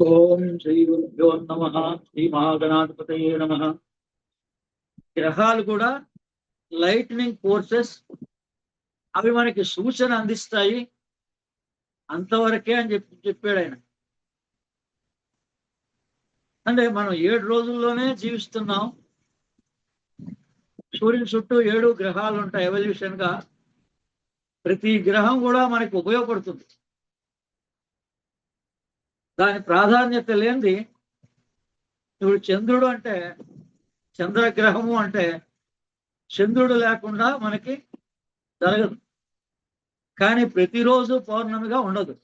ఓం శ్రీ గురుభ్యో నమః. శ్రీ మహాగణాధిపతయే నమః. గ్రహాలు కూడా లైట్నింగ్ ఫోర్సెస్. అవి మనకి సూచన అందిస్తాయి, అంతవరకే అని చెప్పాడు ఆయన. అంటే మనం 7 రోజుల్లోనే జీవిస్తున్నాం. సూర్యుని చుట్టూ 7 గ్రహాలు ఉంటాయి ఎవల్యూషన్ గా. ప్రతి గ్రహం కూడా మనకి ఉపయోగపడుతుంది. దాని ప్రాధాన్యత లేనిది, ఇప్పుడు చంద్రుడు అంటే, చంద్రగ్రహము అంటే చంద్రుడు లేకుండా మనకి జరగదు. కానీ ప్రతిరోజు పౌర్ణమిగా ఉండదు.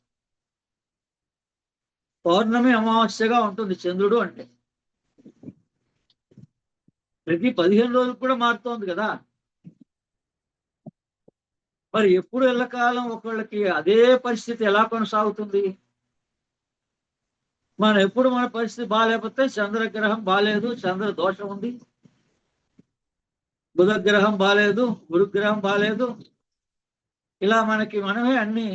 పౌర్ణమి అమావాస్యగా ఉంటుంది చంద్రుడు అంటే. ప్రతి 15 రోజులకు కూడా మారుతోంది కదా. మరి ఎప్పుడు ఎల్లకాలం ఒకళ్ళకి అదే పరిస్థితి ఎలా కొనసాగుతుంది? ఎప్పుడు మన పరిస్థితి బాగాలేకపోతే చంద్రగ్రహం బాగాలేదు, చంద్ర దోషం ఉంది, బుధగ్రహం బాగాలేదు, గురుగ్రహం బాగాలేదు, ఇలా మనమే అన్ని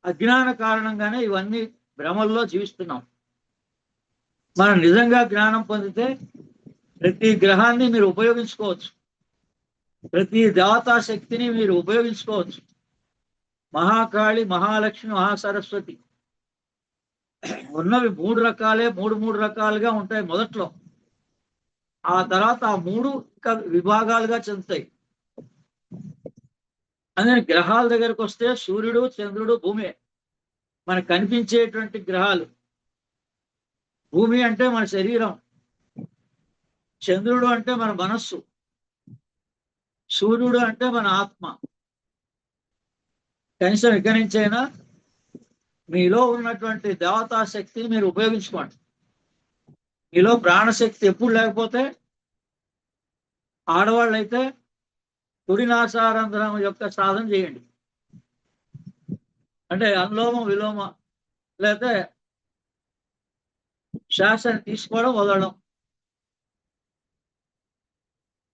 అజ్ఞాన కారణంగానే ఇవన్నీ భ్రమల్లో జీవిస్తున్నాం. మనం నిజంగా జ్ఞానం పొందితే ప్రతి గ్రహాన్ని మీరు ఉపయోగించుకోవచ్చు, ప్రతి దేవతా శక్తిని మీరు ఉపయోగించుకోవచ్చు. మహాకాళి, మహాలక్ష్మి, మహాసరస్వతి ఉన్నవి 3 రకాలే, మూడు రకాలుగా ఉంటాయి మొదట్లో. ఆ తర్వాత ఆ 3 ఇంకా విభాగాలుగా చెందుతాయి. అందుకని గ్రహాల దగ్గరకు వస్తే సూర్యుడు, చంద్రుడు, భూమి మనకు కనిపించేటువంటి గ్రహాలు. భూమి అంటే మన శరీరం, చంద్రుడు అంటే మన మనస్సు, సూర్యుడు అంటే మన ఆత్మ. కనీసం ఇక్కడి నుంచైనా మీలో ఉన్నటువంటి దేవతా శక్తిని మీరు ఉపయోగించుకోండి. మీలో ప్రాణశక్తి ఎప్పుడు లేకపోతే, ఆడవాళ్ళైతే కుడినాసారంధ్రం యొక్క సాధన చేయండి. అంటే అనులోమ విలోమ, లేకపోతే శ్వాసని తీసుకోవడం వదలడం.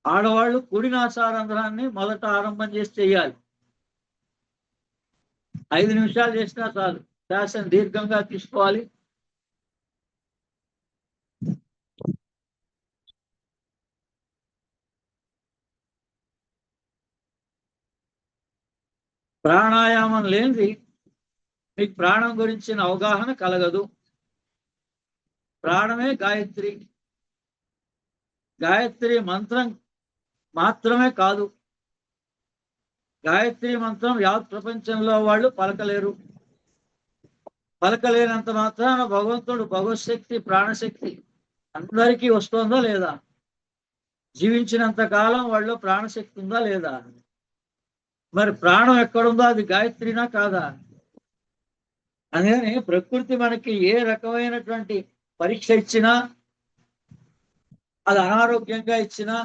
ఆడవాళ్ళు కుడినాసారంధ్రాన్ని మొదట ఆరంభం చేసి చేయాలి. 5 నిమిషాలు చేసినా చాలు. శ్వాసను దీర్ఘంగా తీసుకోవాలి. ప్రాణాయామం లేనిది మీకు ప్రాణం గురించిన అవగాహన కలగదు. ప్రాణమే గాయత్రి. గాయత్రి మంత్రం మాత్రమే కాదు, గాయత్రి మంత్రం యావత్ ప్రపంచంలో వాళ్ళు పలకలేరు. పలకలేనంత మాత్రాన భగవంతుడు భగవశక్తి, ప్రాణశక్తి అందరికీ వస్తుందా లేదా? జీవించినంత కాలం వాళ్ళు ప్రాణశక్తి ఉందా లేదా? మరి ప్రాణం ఎక్కడుందో అది గాయత్రినా కాదా? అందుకని ప్రకృతి మనకి ఏ రకమైనటువంటి పరీక్ష ఇచ్చినా, అది అనారోగ్యంగా ఇచ్చినా,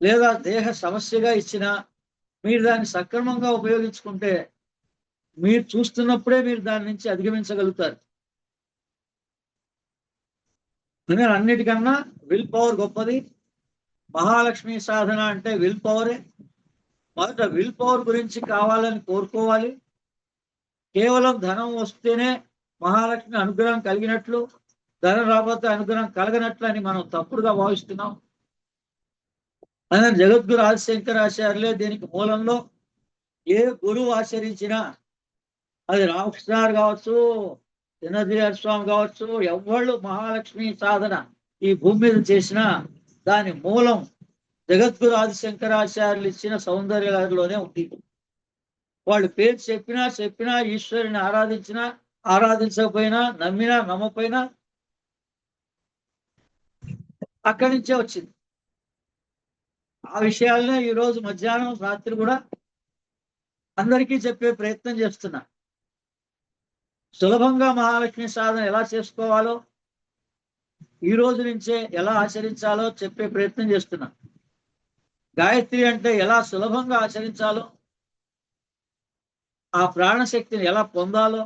లేదా దేహ సమస్యగా ఇచ్చినా, మీరు దాన్ని సక్రమంగా ఉపయోగించుకుంటే మీరు చూస్తున్నప్పుడే మీరు దాని నుంచి అధిగమించగలుగుతారు. అందుకని అన్నిటికన్నా విల్ పవర్ గొప్పది. మహాలక్ష్మి సాధన అంటే విల్ పవరే. మొదట విల్ పవర్ గురించి కావాలని కోరుకోవాలి. కేవలం ధనం వస్తేనే మహాలక్ష్మి అనుగ్రహం కలిగినట్లు, ధనం రాబోతే అనుగ్రహం కలగనట్లు అని మనం తప్పుడుగా భావిస్తున్నాం. అందుకని జగద్గురు ఆదిశంకరాచార్యులే దీనికి మూలంలో ఏ గురువు ఆచరించినా, అది రామకృష్ణ కావచ్చు, చిన్నజీఆర్ స్వామి కావచ్చు, ఎవళ్ళు మహాలక్ష్మి సాధన ఈ భూమి మీద చేసినా దాని మూలం జగద్గురు ఆదిశంకరాచార్యులు ఇచ్చిన సౌందర్యలోనే ఉంది. వాళ్ళు పేరు చెప్పినా ఈశ్వరుని ఆరాధించకపోయినా, నమ్మినా నమ్మపోయినా అక్కడి నుంచే వచ్చింది. ఆ విషయాలనే ఈరోజు మధ్యాహ్నం రాత్రి కూడా అందరికీ చెప్పే ప్రయత్నం చేస్తున్నా. సులభంగా మహాలక్ష్మి సాధన ఎలా చేసుకోవాలో, ఈ రోజు నుంచే ఎలా ఆచరించాలో చెప్పే ప్రయత్నం చేస్తున్నా. గాయత్రి అంటే ఎలా సులభంగా ఆచరించాలో, ఆ ప్రాణశక్తిని ఎలా పొందాలో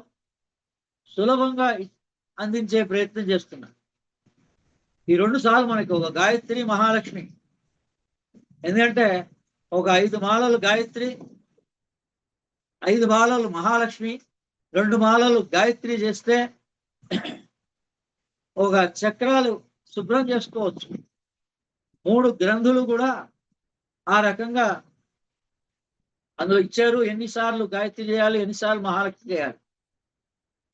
సులభంగా అందించే ప్రయత్నం చేస్తున్నా. ఈ 2 సార్లు మనకి ఒక గాయత్రి, మహాలక్ష్మి. ఎందుకంటే ఒక 5 మాలలు గాయత్రి, 5 మాలలు మహాలక్ష్మి, 2 మాలలు గాయత్రి చేస్తే ఒక చక్రాలు శుభ్రం చేసుకోవచ్చు. 3 గ్రంథులు కూడా ఆ రకంగా అందులో ఇచ్చారు. ఎన్నిసార్లు గాయత్రి చేయాలి, ఎన్నిసార్లు మహాలక్ష్మి చేయాలి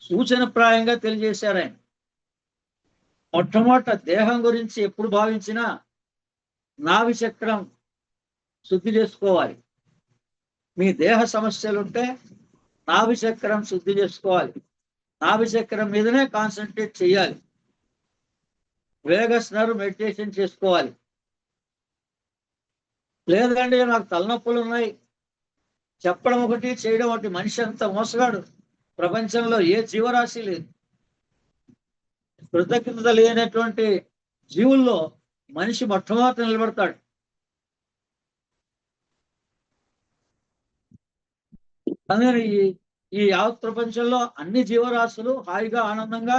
సూచన ప్రాయంగా తెలియజేశారు ఆయన. మొట్టమొదట దేహం గురించి ఎప్పుడు భావించినా నాభి చక్రం శుద్ధి చేసుకోవాలి. మీ దేహ సమస్యలుంటే నాభి చక్రం శుద్ధి చేసుకోవాలి. నాభి చక్రం మీదనే కాన్సన్ట్రేట్ చేయాలి. వేగస్ నర్వ్ మెడిటేషన్ చేసుకోవాలి. లేదండి నాకు తలనొప్పులు ఉన్నాయి చెప్పడం ఒకటి చేయడం ఒకటి. మనిషి అంత మోసగాడు. ప్రపంచంలో ఏ జీవరాశి లేదు. కృతజ్ఞత లేనటువంటి జీవుల్లో మనిషి మొట్టమొదట నిలబడతాడు. అందుకని ఈ యావత్ ప్రపంచంలో అన్ని జీవరాశులు హాయిగా ఆనందంగా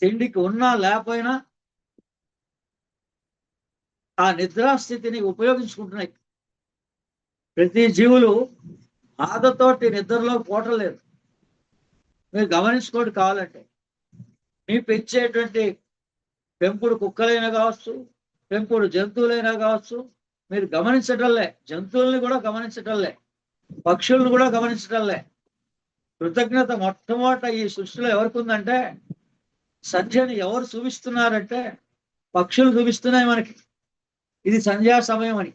తిండికి ఉన్నా లేకపోయినా ఆ నిద్రాస్థితిని ఉపయోగించుకుంటున్నాయి. ప్రతి జీవులు బాధతోటి నిద్రలో పోవట్లేదు. మీరు గమనించుకోండి కావాలంటే. మీ పెంచేటువంటి పెంపుడు కుక్కలైనా కావచ్చు, పెంపుడు జంతువులైనా కావచ్చు, మీరు గమనించటంలే. జంతువుల్ని కూడా గమనించటంలే, పక్షులను కూడా గమనించటంలే. కృతజ్ఞత మొట్టమొదట ఈ సృష్టిలో ఎవరికి ఉందంటే సంధ్యని ఎవరు చూపిస్తున్నారంటే పక్షులు చూపిస్తున్నాయి మనకి. ఇది సంధ్యా సమయం అని.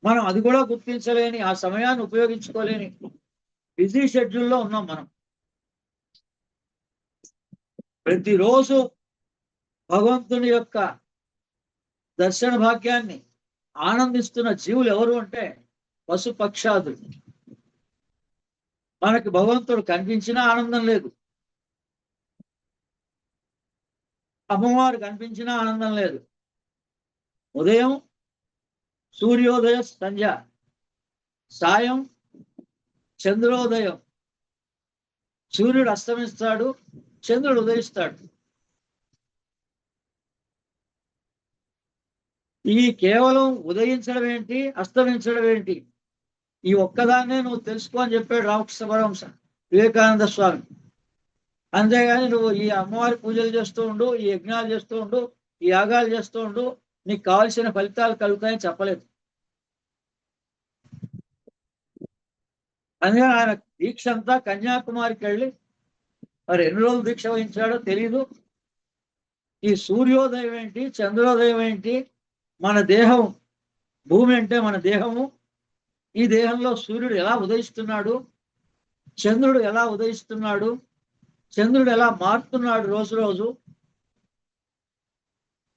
మనం అది కూడా గుర్తించలేని, ఆ సమయాన్ని ఉపయోగించుకోలేని బిజీ షెడ్యూల్లో ఉన్నాం మనం. ప్రతిరోజు భగవంతుని యొక్క దర్శన భాగ్యాన్ని ఆనందిస్తున్న జీవులు ఎవరు అంటే పశు పక్షాదులు. మనకి భగవంతుడు కనిపించినా ఆనందం లేదు, అమ్మవారు కనిపించినా ఆనందం లేదు. ఉదయం సూర్యోదయ సంధ్య, సాయం చంద్రోదయం. సూర్యుడు అస్తమిస్తాడు, చంద్రుడు ఉదయిస్తాడు. ఈ కేవలం ఉదయించడం ఏంటి, అస్తమించడం ఏంటి, ఈ ఒక్కదాన్నే నువ్వు తెలుసుకో అని చెప్పాడు రామకృష్ణ పరమహంస వివేకానంద స్వామి. అంతేగాని నువ్వు ఈ అమ్మవారి పూజలు చేస్తూ ఉండు, ఈ యజ్ఞాలు చేస్తూ ఉండు, ఈ యాగాలు చేస్తూ ఉండు, నీకు కావలసిన ఫలితాలు కలుగుతాయని చెప్పలేదు. అందుకని ఆయన దీక్ష అంతా కన్యాకుమారికి వెళ్ళి మరి ఎన్ని రోజులు దీక్ష వహించాడో తెలీదు. ఈ సూర్యోదయం ఏంటి, చంద్రోదయం ఏంటి, మన దేహం, భూమి అంటే మన దేహము, ఈ దేహంలో సూర్యుడు ఎలా ఉదయిస్తున్నాడు, చంద్రుడు ఎలా ఉదయిస్తున్నాడు, చంద్రుడు ఎలా మారుతున్నాడు రోజు రోజు,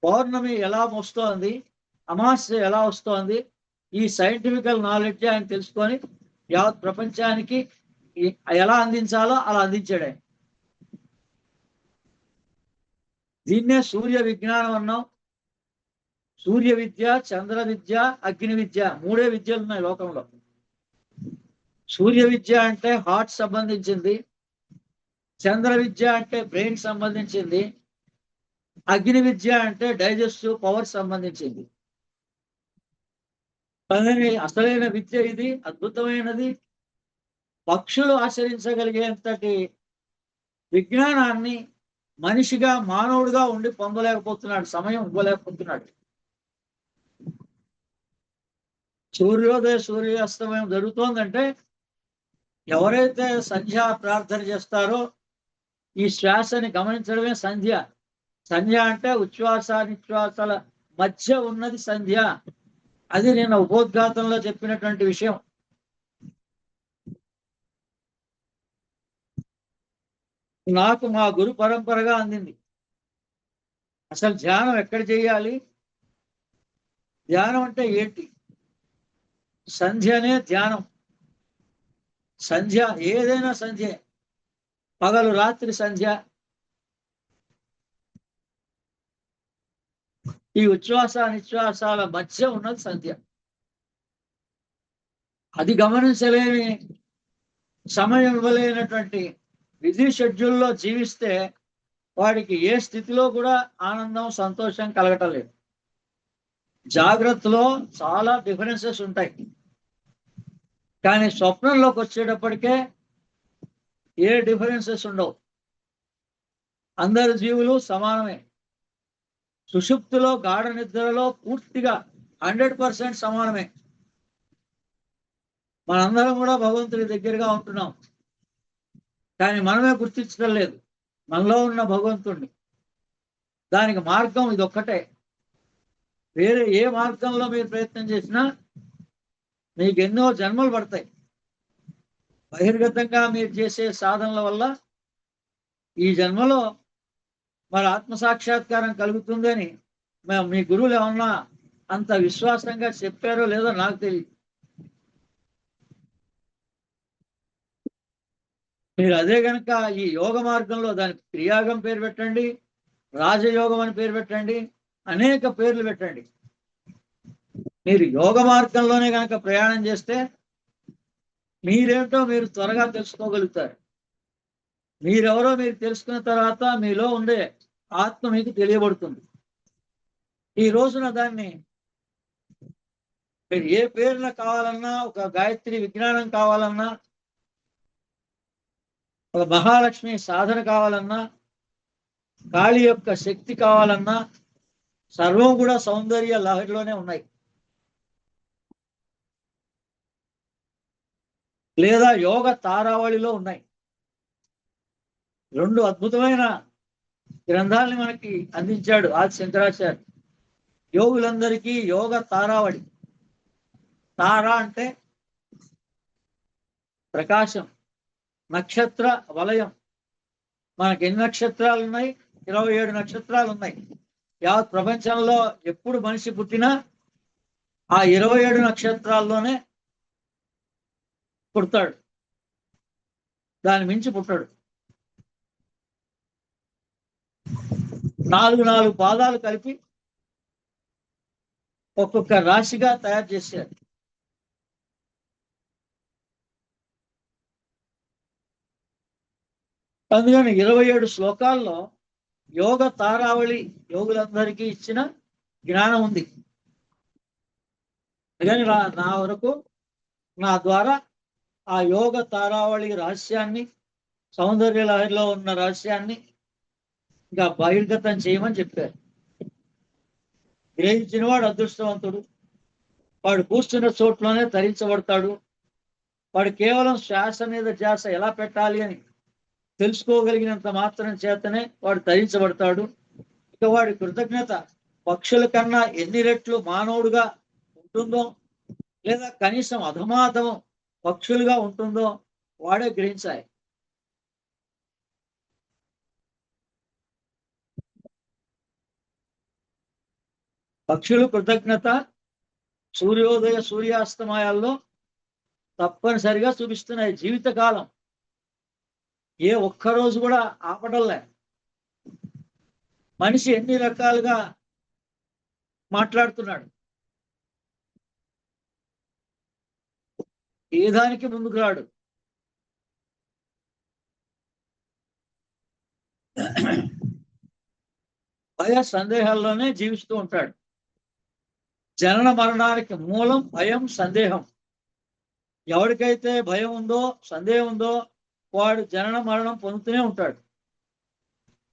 పౌర్ణమి ఎలా వస్తోంది, అమావాస్య ఎలా వస్తోంది, ఈ సైంటిఫికల్ నాలెడ్జ్ ఆయన తెలుసుకొని యావత్ ప్రపంచానికి ఎలా అందించాలో అలా అందించాడు. దీన్నే సూర్య విజ్ఞానం అన్నాం. సూర్య విద్య, చంద్ర విద్య, అగ్ని విద్య, 3 విద్యలు ఉన్నాయి లోకంలో. సూర్య విద్య అంటే హార్ట్ సంబంధించింది, చంద్ర విద్య అంటే బ్రెయిన్ సంబంధించింది, అగ్ని విద్య అంటే డైజెస్టివ్ పవర్ సంబంధించింది. అసలైన విద్య ఇది, అద్భుతమైనది. పక్షులు ఆచరించగలిగేంతటి విజ్ఞానాన్ని మనిషిగా, మానవుడిగా ఉండి పొందలేకపోతున్నాడు, సమయం ఇవ్వలేకపోతున్నాడు. సూర్యోదయ సూర్యాస్తమయం జరుగుతోందంటే ఎవరైతే సంధ్యా ప్రార్థన చేస్తారో ఈ శ్వాసని గమనించడమే సంధ్య. సంధ్య అంటే ఉచ్ఛ్వాస నిశ్వాసాల మధ్య ఉన్నది సంధ్య. అది నేను ఉపోద్ఘాతంలో చెప్పినటువంటి విషయం. నాకు మా గురు పరంపరగా అందింది. అసలు ధ్యానం ఎక్కడ చేయాలి, ధ్యానం అంటే ఏంటి, సంధ్యనే ధ్యానం. సంధ్య ఏదైనా సంధ్య, పగలు రాత్రి సంధ్య. ఈ ఉచ్ఛ్వాస నిశ్వాసాల మధ్య ఉన్నది సంధ్య. అది గమనించలేని, సమయం ఇవ్వలేనటువంటి బిజీ షెడ్యూల్లో జీవిస్తే వాడికి ఏ స్థితిలో కూడా ఆనందం, సంతోషం కలగటం లేదు. జాగ్రత్తలో చాలా డిఫరెన్సెస్ ఉంటాయి, కానీ స్వప్నంలోకి వచ్చేటప్పటికే ఏ డిఫరెన్సెస్ ఉండవు. అందరి జీవులు సమానమే. సుషుప్తిలో గాఢ నిద్రలో పూర్తిగా 100% సమానమే. మనందరం కూడా భగవంతుడి దగ్గరగా ఉంటున్నాం, కానీ మనమే గుర్తించడం లేదు మనలో ఉన్న భగవంతుడిని. దానికి మార్గం ఇది ఒక్కటే. వేరే ఏ మార్గంలో మీరు ప్రయత్నం చేసినా మీకు ఎన్నో జన్మలు పడతాయి. బహిర్గతంగా మీరు చేసే సాధనల వల్ల ఈ జన్మలో మరి ఆత్మసాక్షాత్కారం కలుగుతుందని మీ గురువులు ఏమన్నా అంత విశ్వాసంగా చెప్పారో లేదో నాకు తెలియదు. మీరు అదే కనుక ఈ యోగ మార్గంలో దానికి క్రియాగం పేరు పెట్టండి, రాజయోగం అని పేరు పెట్టండి, అనేక పేర్లు పెట్టండి. మీరు యోగ మార్గంలోనే కనుక ప్రయాణం చేస్తే మీరేంటో మీరు త్వరగా తెలుసుకోగలుగుతారు. మీరెవరో మీరు తెలుసుకున్న తర్వాత మీలో ఉండే ఆత్మ మీకు తెలియబడుతుంది. ఈ రోజున దాన్ని మీరు ఏ పేరున కావాలన్నా, ఒక గాయత్రి విజ్ఞానం కావాలన్నా, ఒక మహాలక్ష్మి సాధన కావాలన్నా, కాళీ యొక్క శక్తి కావాలన్నా, సర్వం కూడా సౌందర్య లహరిలోనే ఉన్నాయి. లేదా యోగ తారావళిలో ఉన్నాయి. రెండు అద్భుతమైన గ్రంథాలని మనకి అందించాడు ఆది శంకరాచార్య. యోగులందరికీ యోగ తారావళి. తార అంటే ప్రకాశం, నక్షత్ర వలయం. మనకి ఎన్ని నక్షత్రాలు ఉన్నాయి? 27 నక్షత్రాలు ఉన్నాయి. యావత్ ప్రపంచంలో ఎప్పుడు మనిషి పుట్టినా ఆ 27 నక్షత్రాల్లోనే పుడతాడు, దాని మించి పుట్టాడు. 4 పాదాలు కలిపి ఒక్కొక్క రాశిగా తయారు చేశారు. అందుకని 27 శ్లోకాల్లో యోగ తారావళి యోగులందరికీ ఇచ్చిన జ్ఞానం ఉంది. అందుకని నా వరకు నా ద్వారా ఆ యోగ తారావళి రహస్యాన్ని, సౌందర్య లహరిలో ఉన్న రహస్యాన్ని ఇంకా బహిర్గతం చేయమని చెప్పారు. గ్రహించిన వాడు అదృష్టవంతుడు. వాడు కూర్చున్న చోట్లోనే తరించబడతాడు. వాడు కేవలం శ్వాస మీద ధ్యాస ఎలా పెట్టాలి అని తెలుసుకోగలిగినంత మాత్రం చేతనే వాడు తరించబడతాడు. ఇక వాడి కృతజ్ఞత పక్షుల కన్నా ఎన్ని రెట్లు మానవుడుగా ఉంటుందో, లేదా కనీసం అధమాధమం పక్షులుగా ఉంటుందో వాడే గ్రహించాలి. పక్షులు కృతజ్ఞత సూర్యోదయ సూర్యాస్తమయాల్లో తప్పనిసరిగా చూపిస్తున్నాయి జీవితకాలం. ఏ ఒక్కరోజు కూడా ఆపటంలే. మనిషి ఎన్ని రకాలుగా మాట్లాడుతున్నాడు, ఏ దానికి ముందుకు రాడు. భయ సందేహాల్లోనే జీవిస్తూ ఉంటాడు. జనన మరణానికి మూలం భయం, సందేహం. ఎవరికైతే భయం ఉందో, సందేహం ఉందో వాడు జనన మరణం పొందుతూనే ఉంటాడు.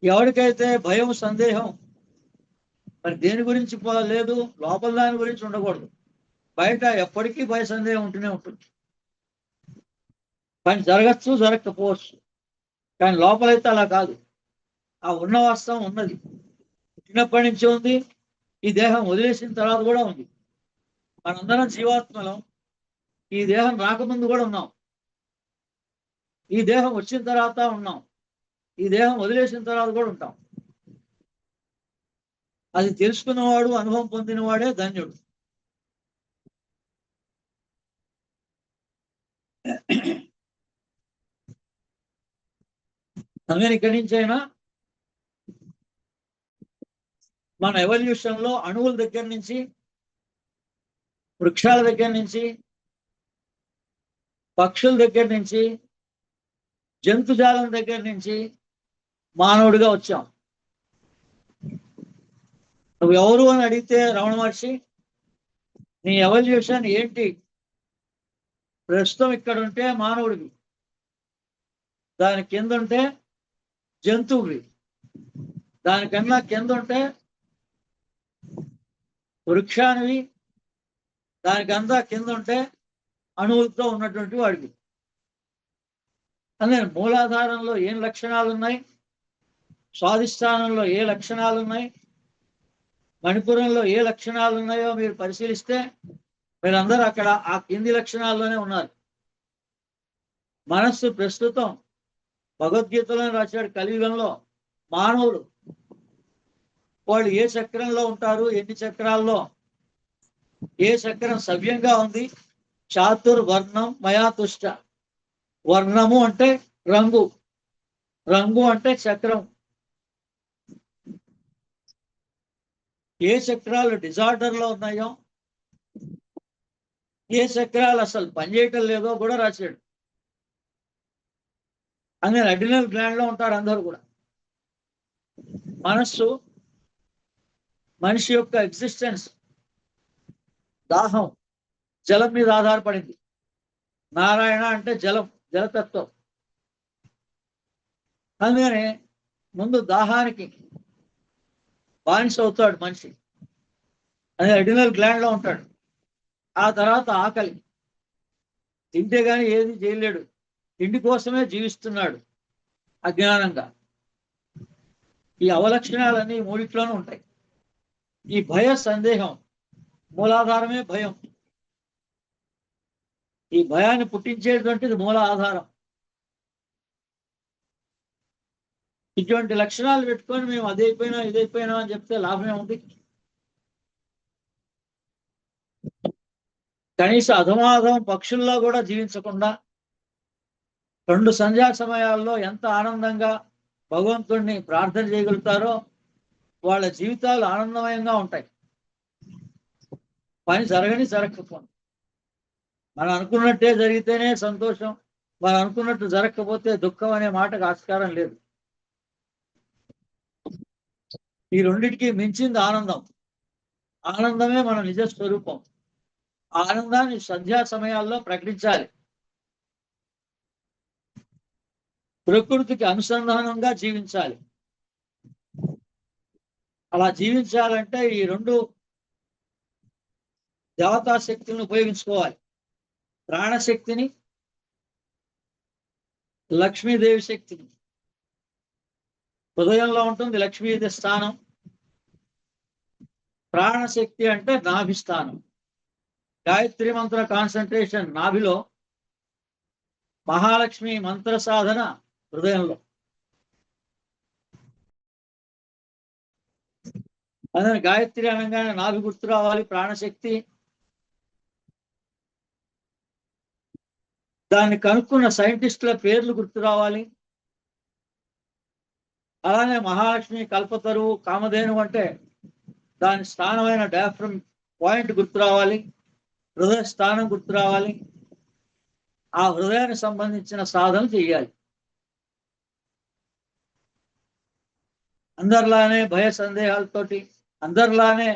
ఎవరికైతే భయం, సందేహం మరి దేని గురించి లేదు, లోపల దాని గురించి ఉండకూడదు, బయట ఎప్పటికీ భయ సందేహం ఉంటూనే ఉంటుంది. కానీ జరగచ్చు, జరగకపోవచ్చు. కానీ లోపలైతే అలా కాదు. ఆ ఉన్న వాస్తవం ఉన్నది, పుట్టినప్పటి నుంచి ఉంది, ఈ దేహం వదిలేసిన తర్వాత కూడా ఉంది. మనందరం జీవాత్మలం. ఈ దేహం రాకముందు కూడా ఉన్నాం, ఈ దేహం వచ్చిన తర్వాత ఉన్నాం, ఈ దేహం వదిలేసిన తర్వాత కూడా ఉంటాం. అది తెలుసుకున్నవాడు, అనుభవం పొందినవాడే ధన్యుడు. అందుకని ఇక్కడి నుంచి అయినా మన ఎవల్యూషన్ లో అణువుల దగ్గర నుంచి, వృక్షాల దగ్గర నుంచి, పక్షుల దగ్గర నుంచి, జంతుజాలం దగ్గర నుంచి మానవుడిగా వచ్చాం. నువ్వు ఎవరు అని అడిగితే రమణ మహర్షి నీ ఎవల్యూషన్ ఏంటి, ప్రస్తుతం ఇక్కడ ఉంటే మానవుడివి, దాని కింద ఉంటే జంతువువి, దానికన్నా కింద ఉంటే వృక్షానివి, దానికంతా కింద ఉంటే అణువులతో ఉన్నటువంటి వాడికి. అందుకని మూలాధారంలో ఏం లక్షణాలు ఉన్నాయి, స్వాధిష్టానంలో ఏ లక్షణాలు ఉన్నాయి, మణిపురంలో ఏ లక్షణాలు ఉన్నాయో మీరు పరిశీలిస్తే మీరందరూ అక్కడ ఆ కింది లక్షణాల్లోనే ఉన్నారు. మనస్సు ప్రస్తుతం భగవద్గీతలో రాశాడు, కలియుగంలో మానవులు వాళ్ళు ఏ చక్రంలో ఉంటారు, ఎన్ని చక్రాల్లో ఏ చక్రం సవ్యంగా ఉంది. చాతుర్వర్ణం మయా తుష్ట. వర్ణము అంటే రంగు, రంగు అంటే చక్రం. ఏ చక్రాలు డిజార్డర్ లో ఉన్నాయో, ఏ చక్రాలు అసలు పనిచేయటం లేదో కూడా రాశాడు. అందుకని అడ్రినల్ గ్లాండ్ లో ఉంటారు అందరూ కూడా. మనస్సు మనిషి యొక్క ఎగ్జిస్టెన్స్, దాహం జలం మీద ఆధారపడింది. నారాయణ అంటే జలం, జలతత్వం. అందుకని ముందు దాహానికి బానిస అవుతాడు మనిషి, అది అడ్రినల్ గ్లాండ్ లో ఉంటాడు. ఆ తర్వాత ఆకలి, తింటే గాని ఏది చేయలేడు, తిండి కోసమే జీవిస్తున్నాడు అజ్ఞానంగా. ఈ అవలక్షణాలన్నీ మూడిట్లోనూ ఉంటాయి. ఈ భయ సందేహం మూలాధారమే భయం. ఈ భయాన్ని పుట్టించేటువంటిది మూల ఆధారం. ఇటువంటి లక్షణాలు పెట్టుకొని మేము అదైపోయినా ఇదైపోయినా అని చెప్తే లాభమే ఉంది. కనీసం అధమాధం పక్షుల్లో కూడా జీవించకుండా 2 సంధ్యా సమయాల్లో ఎంత ఆనందంగా భగవంతుడిని ప్రార్థన చేయగలుగుతారో వాళ్ళ జీవితాలు ఆనందమయంగా ఉంటాయి. పని జరగకపోతే, మనం అనుకున్నట్టే జరిగితేనే సంతోషం, మనం అనుకున్నట్టు జరగకపోతే దుఃఖం అనే మాటకు ఆస్కారం లేదు. ఈ రెండింటికి మించింది ఆనందం. ఆనందమే మన నిజ స్వరూపం. ఆనందాన్ని సంధ్యా సమయాల్లో ప్రకటించాలి. ప్రకృతికి అనుసంధానంగా జీవించాలి. అలా జీవించాలంటే ఈ 2 దేవతా శక్తులను ఉపయోగించుకోవాలి. ప్రాణశక్తిని, లక్ష్మీదేవి శక్తిని. హృదయంలో ఉంటుంది లక్ష్మీదేవి స్థానం. ప్రాణశక్తి అంటే నాభి స్థానం. గాయత్రి మంత్ర కాన్సన్ట్రేషన్ నాభిలో, మహాలక్ష్మి మంత్ర సాధన హృదయంలో. అదే గాయత్రి అనగానే నాభి గుర్తు రావాలి, ప్రాణశక్తి. దాన్ని కనుక్కున్న సైంటిస్టుల పేర్లు గుర్తు రావాలి. అలానే మహాలక్ష్మి, కల్పతరువు, కామధేను అంటే దాని స్థానమైన డయాఫ్రమ్ పాయింట్ గుర్తు రావాలి, హృదయ స్థానం గుర్తు రావాలి. ఆ హృదయానికి సంబంధించిన సాధన చెయ్యాలి. అందరిలానే భయ సందేహాలతోటి అందరిలానే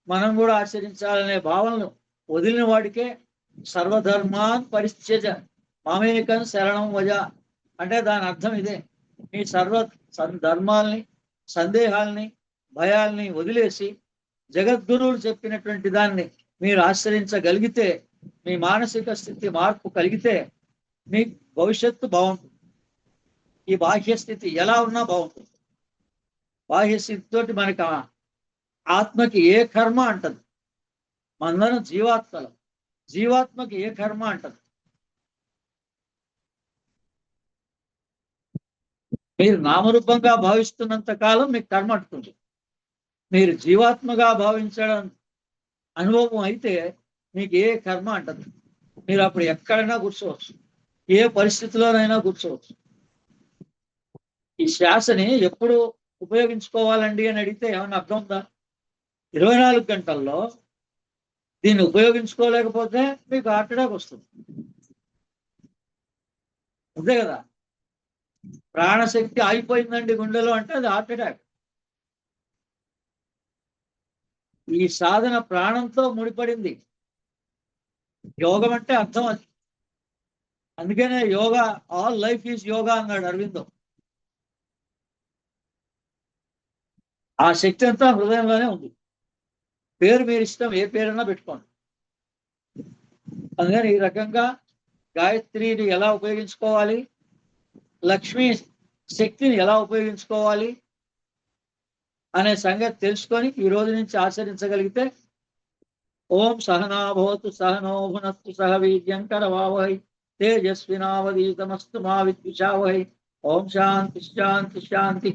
మనం కూడా ఆచరించాలనే భావనలు వదిలిన వాడికే సర్వధర్మాన్ పరిత్యజ మామేకం శరణం వజ అంటే దాని అర్థం ఇదే. మీ సర్వ ధర్మాల్ని, సందేహాల్ని, భయాల్ని వదిలేసి జగద్గురువులు చెప్పినటువంటి దాన్ని మీరు ఆశ్రయించగలిగితే, మీ మానసిక స్థితి మార్పు కలిగితే మీ భవిష్యత్తు బాగుంటుంది. ఈ బాహ్య స్థితి ఎలా ఉన్నా బాగుంటుంది. బాహ్య స్థితితోటి మనకి ఆత్మకి ఏ కర్మ అంటది. మనందరం జీవాత్మలం, జీవాత్మకి ఏ కర్మ అంటది. మీరు నామరూపంగా భావిస్తున్నంత కాలం మీకు కర్మ అంటుంది. మీరు జీవాత్మగా భావించడం అనుభవం అయితే మీకు ఏ కర్మ అంటదు. మీరు అప్పుడు ఎక్కడైనా కూర్చోవచ్చు, ఏ పరిస్థితిలోనైనా కూర్చోవచ్చు. ఈ శ్వాసని ఎప్పుడు ఉపయోగించుకోవాలండి అని అడిగితే ఏమన్నా అర్థం ఉందా? 24 గంటల్లో దీన్ని ఉపయోగించుకోలేకపోతే మీకు హార్ట్ అటాక్ వస్తుంది. అంతే కదా. ప్రాణశక్తి ఆగిపోయిందండి గుండెలో అంటే అది హార్ట్ అటాక్. ఈ సాధన ప్రాణంతో ముడిపడింది. యోగం అంటే అర్థం అది. అందుకనే yoga, all life is yoga అన్నాడు అరవిందో. ఆ శక్తి అంతా హృదయంలోనే ఉంది. పేరు మీరు ఇష్టం, ఏ పేరైనా పెట్టుకోండి. అందుకని ఈ రకంగా గాయత్రిని ఎలా ఉపయోగించుకోవాలి, లక్ష్మీ శక్తిని ఎలా ఉపయోగించుకోవాలి అనే సంగతి తెలుసుకొని ఈ రోజు నుంచి ఆచరించగలిగితే ఓం సహనాభవతు సహనో భునస్తు సహ వీర్యం కరవావహై తేజస్వినావధీతమస్తు మా విద్విషావహై. ఓం శాంతి శాంతి శాంతి.